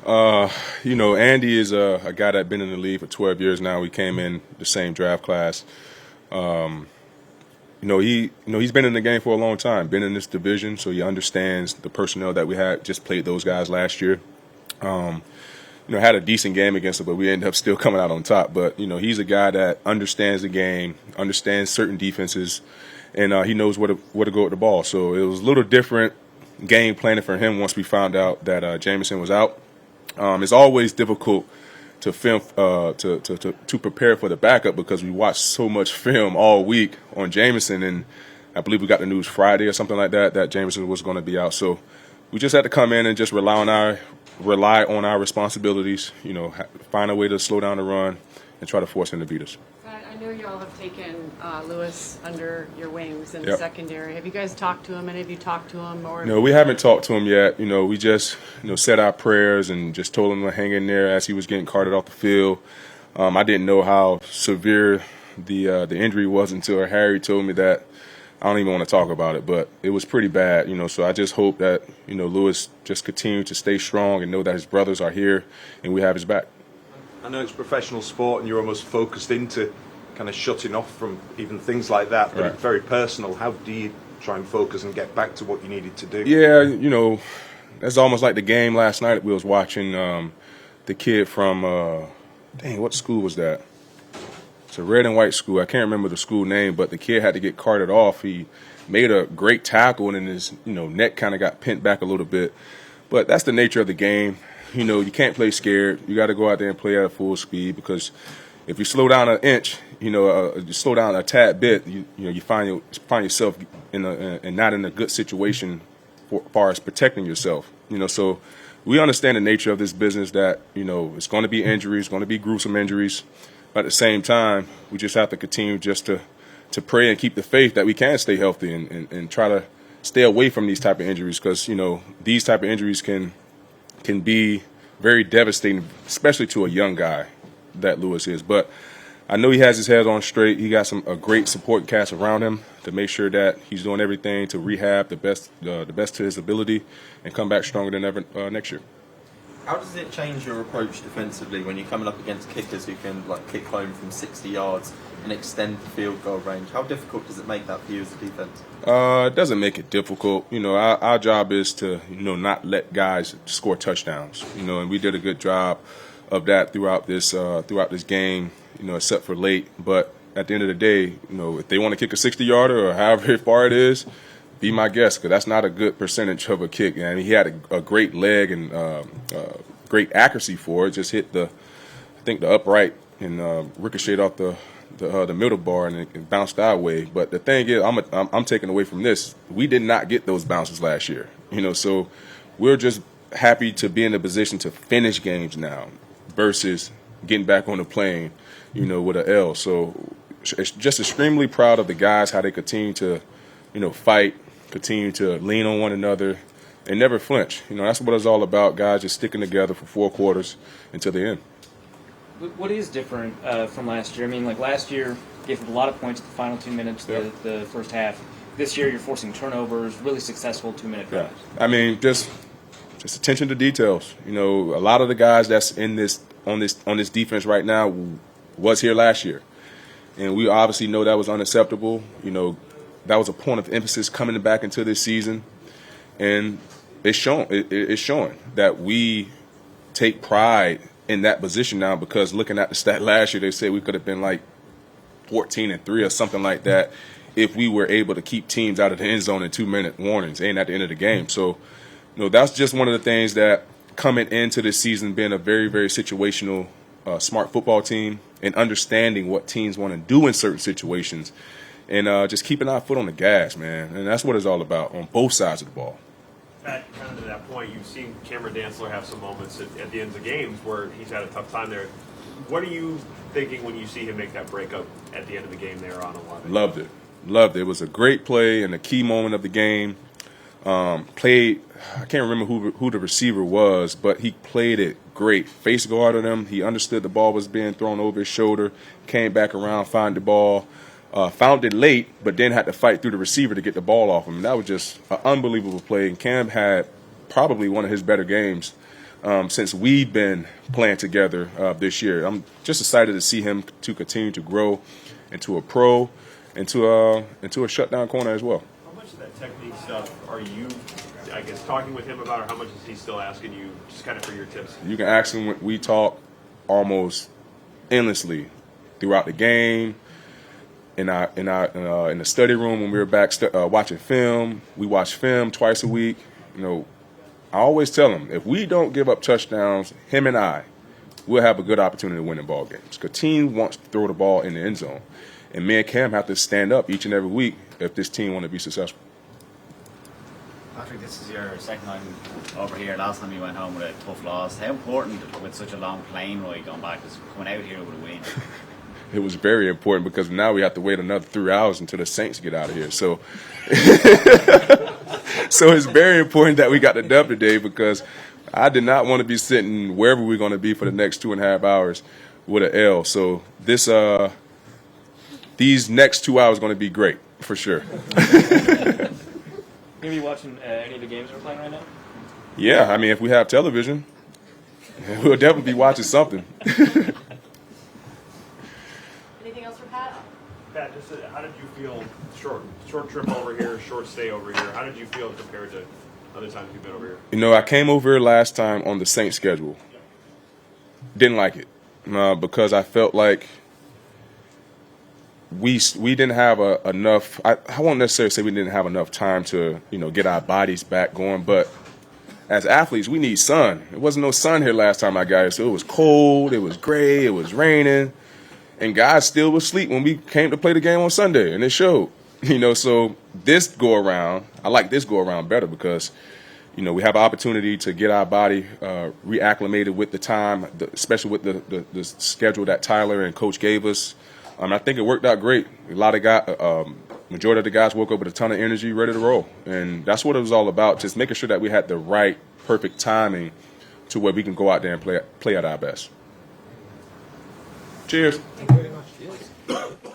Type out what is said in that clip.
Andy is a guy that's been in the league for 12 years now. We came in the same draft class. He's been in the game for a long time, been in this division, so he understands the personnel that we had. Just played those guys last year. Had a decent game against them, but we ended up still coming out on top. But, he's a guy that understands the game, understands certain defenses, and he knows where to go with the ball. So it was a little different game planning for him once we found out that Jamison was out. It's always difficult to film to prepare for the backup because we watched so much film all week on Jamison, and I believe we got the news Friday or something like that Jamison was going to be out. So we just had to come in and just rely on our responsibilities. Find a way to slow down the run and try to force him to beat us. I know you all have taken Lewis under your wings in the secondary. Have you guys talked to him? Any of you talked to him? No, we haven't talked to him yet. We just said our prayers and just told him to hang in there as he was getting carted off the field. I didn't know how severe the injury was until Harry told me that. I don't even want to talk about it, but it was pretty bad. So I just hope that Lewis just continues to stay strong and know that his brothers are here and we have his back. I know it's professional sport and you're almost focused into kind of shutting off from even things like that, but It's very personal. How do you try and focus and get back to what you needed to do? Yeah, that's almost like the game last night that we was watching. The kid from, what school was that? It's a red and white school. I can't remember the school name, but the kid had to get carted off. He made a great tackle, and then his neck kind of got pent back a little bit. But that's the nature of the game. You can't play scared. You got to go out there and play at full speed because if you slow down an inch, you slow down a tad bit, you find yourself not in a good situation as far as protecting yourself. So we understand the nature of this business that it's going to be injuries, going to be gruesome injuries. But at the same time, we just have to continue just to pray and keep the faith that we can stay healthy and try to stay away from these type of injuries because these type of injuries can be very devastating, especially to a young guy that Lewis is. But I know he has his head on straight. He got a great support cast around him to make sure that he's doing everything to rehab the best to his ability and come back stronger than ever next year. How does it change your approach defensively when you're coming up against kickers who can kick home from 60 yards and extend the field goal range? How difficult does it make that for you as a defense? It doesn't make it difficult. Our job is to not let guys score touchdowns. And we did a good job of that throughout this game. Except for late. But at the end of the day, if they want to kick a 60-yarder or however far it is, be my guest because that's not a good percentage of a kick. And he had a great leg and great accuracy for it. Just hit the upright and ricocheted off the middle bar and it bounced our way. But the thing is, I'm taking away from this. We did not get those bounces last year. So we're just happy to be in a position to finish games now versus getting back on the plane, with an L. So it's just extremely proud of the guys, how they continue to, fight, continue to lean on one another, and never flinch. That's what it's all about, guys just sticking together for 4 quarters until the end. What is different from last year? I mean, last year, you gave up a lot of points at the final 2 minutes, the first half. This year, you're forcing turnovers, really successful 2-minute drives. I mean, just attention to details. A lot of the guys that's on this defense right now was here last year, and we obviously know that was unacceptable. That was a point of emphasis coming back into this season, and it's showing that we take pride in that position now because looking at the stat last year, they said we could have been 14-3 or something like that if we were able to keep teams out of the end zone in 2-minute warnings and at the end of the game. So, that's just one of the things that coming into this season being a very, very situational, smart football team and understanding what teams want to do in certain situations and just keeping our foot on the gas, man. And that's what it's all about on both sides of the ball. Kind of to that point, you've seen Cameron Dantzler have some moments at the ends of games where he's had a tough time there. What are you thinking when you see him make that breakup at the end of the game there on 11? Loved it. It was a great play and a key moment of the game. Played, I can't remember who the receiver was, but he played it great. Face guarded him. He understood the ball was being thrown over his shoulder, came back around, found the ball, found it late, but then had to fight through the receiver to get the ball off him. And that was just an unbelievable play. And Cam had probably one of his better games since we've been playing together this year. I'm just excited to see him to continue to grow into a pro, into a shutdown corner as well. How much of that technique stuff are you, I guess, talking with him about, or how much is he still asking you just kind of for your tips? You can ask him. We talk almost endlessly throughout the game. In the study room when we were back watching film, we watch film twice a week. You know, I always tell him, if we don't give up touchdowns, him and I, we'll have a good opportunity to win in ball games. Because team wants to throw the ball in the end zone, and me and Cam have to stand up each and every week if this team want to be successful. Patrick, this is your second time over here. Last time you went home with a tough loss. How important with such a long plane ride going back is coming out here with a win? It was very important because now we have to wait another 3 hours until the Saints get out of here. So, so it's very important that we got the dub today because I did not want to be sitting wherever we're going to be for the next 2.5 hours with an L. So these next 2 hours are going to be great for sure. You be watching any of the games we're playing right now? Yeah, I mean, if we have television, we'll definitely be watching something. Anything else for Pat? Pat, just how did you feel? Short trip over here, short stay over here. How did you feel compared to other times you've been over here? You know, I came over here last time on the Saints schedule. Didn't like it because I felt like we didn't have enough. I won't necessarily say we didn't have enough time to get our bodies back going, but as athletes, we need sun. There wasn't no sun here last time I got here, so it was cold, it was gray, it was raining, and guys still was asleep when we came to play the game on Sunday, and it showed. So this go around, I like this go around better because we have an opportunity to get our body reacclimated with the time, especially with the schedule that Tyler and Coach gave us. I think it worked out great. A lot of guys, majority of the guys woke up with a ton of energy, ready to roll, and that's what it was all about. Just making sure that we had the right, perfect timing to where we can go out there and play at our best. Cheers. Thank you very much.